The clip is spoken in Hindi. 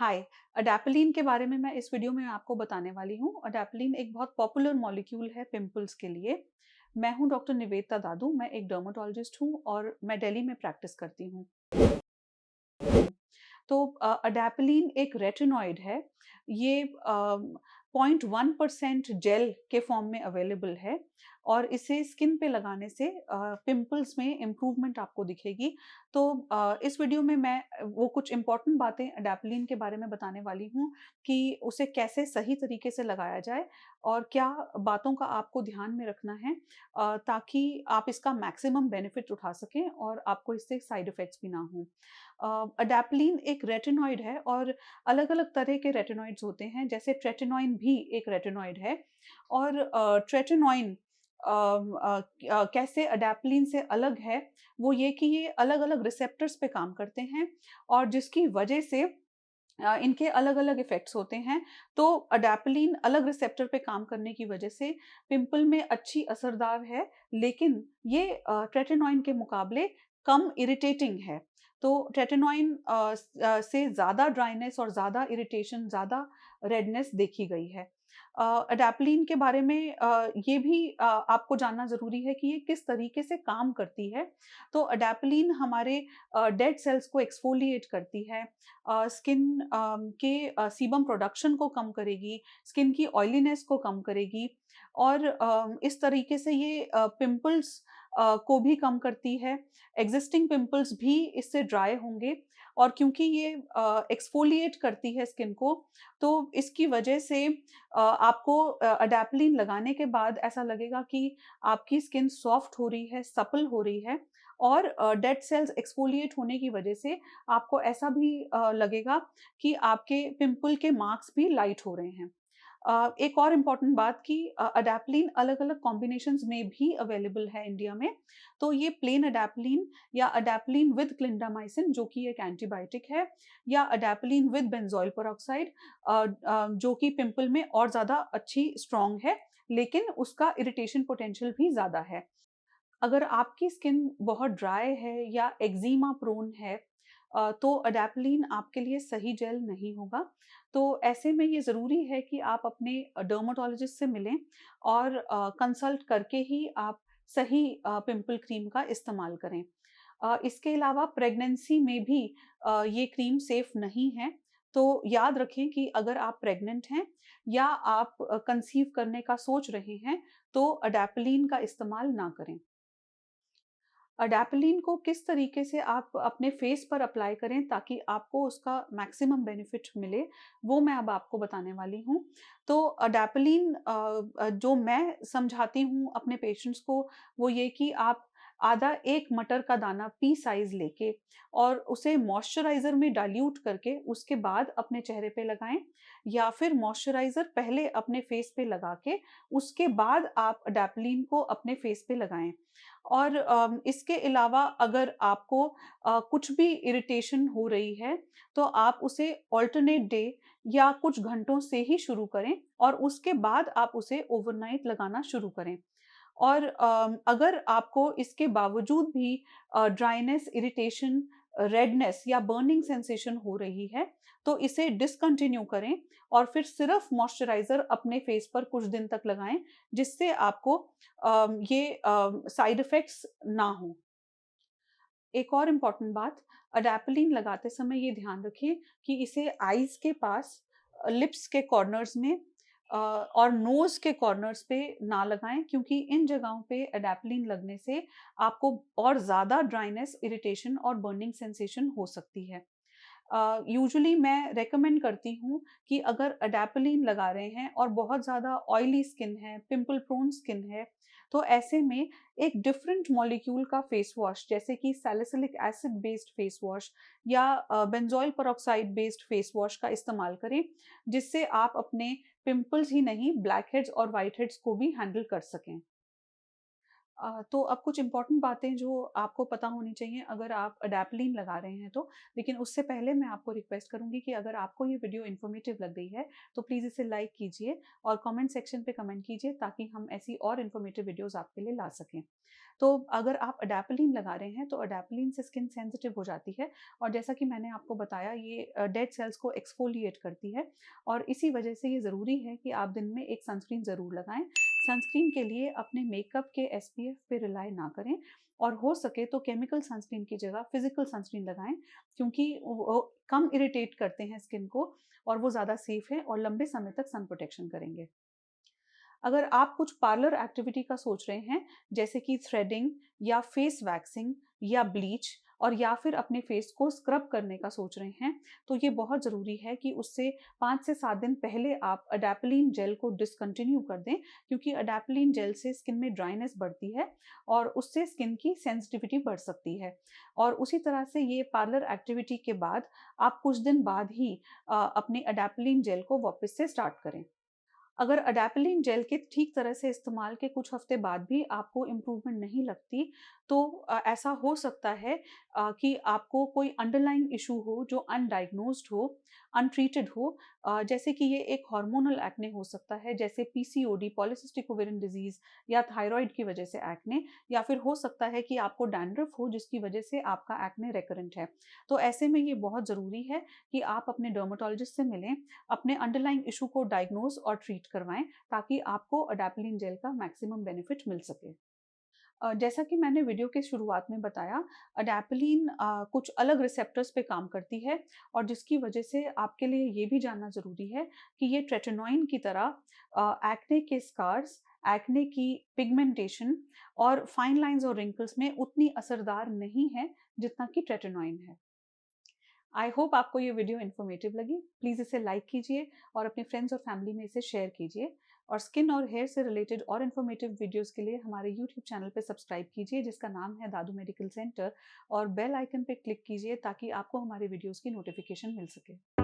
हाय। अडेप्लिन के बारे में मैं इस वीडियो में आपको बताने वाली हूँ। अडेप्लिन एक बहुत पॉपुलर मॉलिक्यूल है पिंपल्स के लिए। मैं हूँ डॉक्टर निवेदिता दादू। मैं एक डर्मेटोलॉजिस्ट हूँ और मैं दिल्ली में प्रैक्टिस करती हूँ। तो अडेप्लिन एक रेटिनॉइड है। ये 0.1% जेल के फॉर्म में अवेलेबल है और इसे स्किन पे लगाने से पिंपल्स में इम्प्रूवमेंट आपको दिखेगी। तो इस वीडियो में मैं वो कुछ इम्पॉर्टेंट बातें अडेप्लिन के बारे में बताने वाली हूँ कि उसे कैसे सही तरीके से लगाया जाए और क्या बातों का आपको ध्यान में रखना है ताकि आप इसका मैक्सिमम बेनिफिट उठा सकें और आपको इससे साइड इफ़ेक्ट्स भी ना हों। अडेप्लिन एक रेटिनॉइड है और अलग-अलग तरह के रेटिनॉइड्स होते हैं, जैसे ट्रेटिनॉइन भी एक रेटिनॉइड है और ट्रेटिनॉइन कैसे अडेप्लिन से अलग है, वो ये कि ये अलग-अलग रिसेप्टर्स पे काम करते हैं और जिसकी वजह से इनके अलग-अलग इफ़ेक्ट्स होते हैं। तो अडेप्लिन अलग रिसेप्टर पे काम करने की वजह से पिंपल में अच्छी असरदार है, लेकिन ये ट्रेटिनॉइन के मुकाबले कम इरिटेटिंग है। तो ट्रेटिनॉइन से ज़्यादा ड्राइनेस और ज़्यादा इरिटेशन, ज़्यादा रेडनेस देखी गई है। अडेप्लिन के बारे में ये भी आपको जानना ज़रूरी है कि ये किस तरीके से काम करती है। तो अडेप्लिन हमारे डेड सेल्स को एक्सफोलिएट करती है, स्किन के सीबम प्रोडक्शन को कम करेगी, स्किन की ऑयलीनेस को कम करेगी और इस तरीके से ये पिंपल्स को भी कम करती है। एग्जिस्टिंग पिंपल्स भी इससे ड्राई होंगे और क्योंकि ये एक्सफोलिएट करती है स्किन को, तो इसकी वजह से आपको अडेप्लिन लगाने के बाद ऐसा लगेगा कि आपकी स्किन सॉफ्ट हो रही है, सपल हो रही है और डेड सेल्स एक्सफोलिएट होने की वजह से आपको ऐसा भी लगेगा कि आपके पिंपल के मार्क्स भी लाइट हो रहे हैं। एक और इम्पॉर्टेंट बात कि अडेप्लिन अलग-अलग कॉम्बिनेशंस में भी अवेलेबल है इंडिया में। तो ये प्लेन अडेप्लिन या अडेप्लिन विद क्लिंडामाइसिन जो कि एक एंटीबायोटिक है, या अडेप्लिन विद बेंजोइल पेरोक्साइड जो कि पिंपल में और ज़्यादा अच्छी स्ट्रॉन्ग है, लेकिन उसका इरिटेशन पोटेंशियल भी ज़्यादा है। अगर आपकी स्किन बहुत ड्राई है या एक्जिमा प्रोन है तो अडेप्लिन आपके लिए सही जेल नहीं होगा। तो ऐसे में ये ज़रूरी है कि आप अपने डर्मेटोलॉजिस्ट से मिलें और कंसल्ट करके ही आप सही पिंपल क्रीम का इस्तेमाल करें। इसके अलावा प्रेगनेंसी में भी ये क्रीम सेफ नहीं है। तो याद रखें कि अगर आप प्रेग्नेंट हैं या आप कंसीव करने का सोच रहे हैं, तो अडेप्लिन का इस्तेमाल ना करें। अडेप्लिन को किस तरीके से आप अपने फेस पर अप्लाई करें ताकि आपको उसका मैक्सिमम बेनिफिट मिले, वो मैं अब आपको बताने वाली हूँ। तो अडेप्लिन जो मैं समझाती हूँ अपने पेशेंट्स को, वो ये कि आप आधा 1 मटर का दाना पी साइज़ लेके और उसे मॉइस्चराइज़र में डाइल्यूट करके उसके बाद अपने चेहरे पे लगाएँ, या फिर मॉइस्चराइज़र पहले अपने फेस पे लगा के उसके बाद आप अडेप्लिन को अपने फेस पे लगाएँ। और इसके अलावा अगर आपको कुछ भी इरिटेशन हो रही है, तो आप उसे अल्टरनेट डे या कुछ घंटों से ही शुरू करें और उसके बाद आप उसे ओवरनाइट लगाना शुरू करें। और अगर आपको इसके बावजूद भी ड्राइनेस, इरिटेशन, रेडनेस या बर्निंग सेंसेशन हो रही है, तो इसे डिसकंटिन्यू करें और फिर सिर्फ मॉइस्चराइज़र अपने फेस पर कुछ दिन तक लगाएँ, जिससे आपको ये साइड इफ़ेक्ट्स ना हों। एक और इम्पॉर्टेंट बात, अडेप्लिन लगाते समय ये ध्यान रखिए कि इसे आईज़ के पास, लिप्स के कॉर्नर्स में और नोज़ के कॉर्नर्स पे ना लगाएँ, क्योंकि इन जगहों पे अडेप्लिन लगने से आपको और ज़्यादा ड्राइनेस, इरिटेशन और बर्निंग सेंसेशन हो सकती है। यूजुअली मैं रिकमेंड करती हूँ कि अगर अडेप्लिन लगा रहे हैं और बहुत ज़्यादा ऑयली स्किन है, पिंपल प्रोन स्किन है, तो ऐसे में एक डिफरेंट मॉलिक्यूल का फेस वॉश, जैसे कि salicylic acid based face wash या benzoyl peroxide based face wash का इस्तेमाल करें, जिससे आप अपने पिंपल्स ही नहीं, ब्लैक हेड्स और व्हाइट हेड्स को भी हैंडल कर सकें। तो अब कुछ इम्पोर्टेंट बातें जो आपको पता होनी चाहिए अगर आप अडैप्टलिन लगा रहे हैं तो। लेकिन उससे पहले मैं आपको रिक्वेस्ट करूँगी कि अगर आपको ये वीडियो इन्फॉर्मेटिव लग गई है, तो प्लीज़ इसे लाइक कीजिए और कमेंट सेक्शन पे कमेंट कीजिए ताकि हम ऐसी और इन्फॉर्मेटिव वीडियोज़ आपके लिए ला सकें। तो अगर आप अडैप्टलिन लगा रहे हैं, तो अडैप्टलिन से स्किन सेंसिटिव हो जाती है और जैसा कि मैंने आपको बताया ये डेड सेल्स को एक्सफोलिएट करती है और इसी वजह से ये ज़रूरी है कि आप दिन में एक सनस्क्रीन ज़रूर लगाएँ। सनस्क्रीन के लिए अपने मेकअप के एसपीएफ पे रिलाई ना करें और हो सके तो केमिकल सनस्क्रीन की जगह फिजिकल सनस्क्रीन लगाएं, क्योंकि वो कम इरिटेट करते हैं स्किन को और वो ज़्यादा सेफ है और लंबे समय तक सन प्रोटेक्शन करेंगे। अगर आप कुछ पार्लर एक्टिविटी का सोच रहे हैं, जैसे कि थ्रेडिंग या फेस वैक्सिंग या ब्लीच और या फिर अपने फेस को स्क्रब करने का सोच रहे हैं, तो ये बहुत ज़रूरी है कि उससे 5 से 7 दिन पहले आप अडैप्टलिन जेल को डिसकंटिन्यू कर दें, क्योंकि अडैप्टलिन जेल से स्किन में ड्राइनेस बढ़ती है और उससे स्किन की सेंसिटिविटी बढ़ सकती है। और उसी तरह से ये पार्लर एक्टिविटी के बाद आप कुछ दिन बाद ही अपने अडैप्टलिन जेल को वापस से स्टार्ट करें। अगर अडैप्टलिन जेल के ठीक तरह से इस्तेमाल के कुछ हफ्ते बाद भी आपको इम्प्रूवमेंट नहीं लगती, तो ऐसा हो सकता है कि आपको कोई अंडरलाइंग इशू हो जो अनडायग्नोज्ड हो, अनट्रीटेड हो, जैसे कि ये एक हार्मोनल एक्ने हो सकता है, जैसे पीसीओडी, पॉलीसिस्टिक ओवेरियन डिजीज या थायराइड की वजह से एक्ने, या फिर हो सकता है कि आपको डैंड्रफ हो जिसकी वजह से आपका एक्ने रेकरेंट है। तो ऐसे में ये बहुत ज़रूरी है कि आप अपने डर्मेटोलॉजिस्ट से मिलें, अपने अंडरलाइंग इशू को डायग्नोज और ट्रीट करवाएं ताकि आपको अडैप्टलिन जेल का मैक्सिमम बेनिफिट मिल सके। जैसा कि मैंने वीडियो के शुरुआत में बताया, अडैप्टलिन कुछ अलग रिसेप्टर्स पे काम करती है और जिसकी वजह से आपके लिए ये भी जानना ज़रूरी है कि ये ट्रेटिनोइन की तरह एक्ने के स्कार्स, एक्ने की पिगमेंटेशन और फाइन लाइंस और रिंकल्स में उतनी असरदार नहीं है जितना कि ट्रेटिनोइन है। आई होप आपको ये वीडियो इन्फॉर्मेटिव लगी। प्लीज़ इसे लाइक कीजिए और अपने फ्रेंड्स और फैमिली में इसे शेयर कीजिए और स्किन और हेयर से रिलेटेड और इन्फॉर्मेटिव वीडियोस के लिए हमारे यूट्यूब चैनल पे सब्सक्राइब कीजिए जिसका नाम है दादू मेडिकल सेंटर और बेल आइकन पे क्लिक कीजिए ताकि आपको हमारे वीडियोस की नोटिफिकेशन मिल सके।